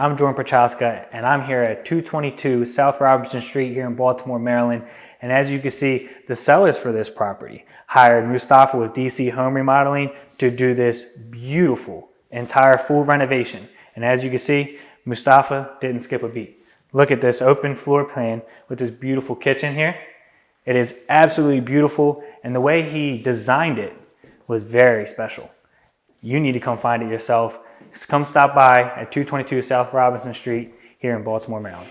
I'm Jordan Prochaska, and I'm here at 222 South Robinson Street here in Baltimore, Maryland. And as you can see, the sellers for this property hired Mustafa with DC Home Remodeling to do this beautiful entire full renovation. And as you can see, Mustafa didn't skip a beat. Look at this open floor plan with this beautiful kitchen here. It is absolutely beautiful, and the way he designed it was very special. You need to come find it yourself. Come stop by at 222 South Robinson Street here in Baltimore, Maryland.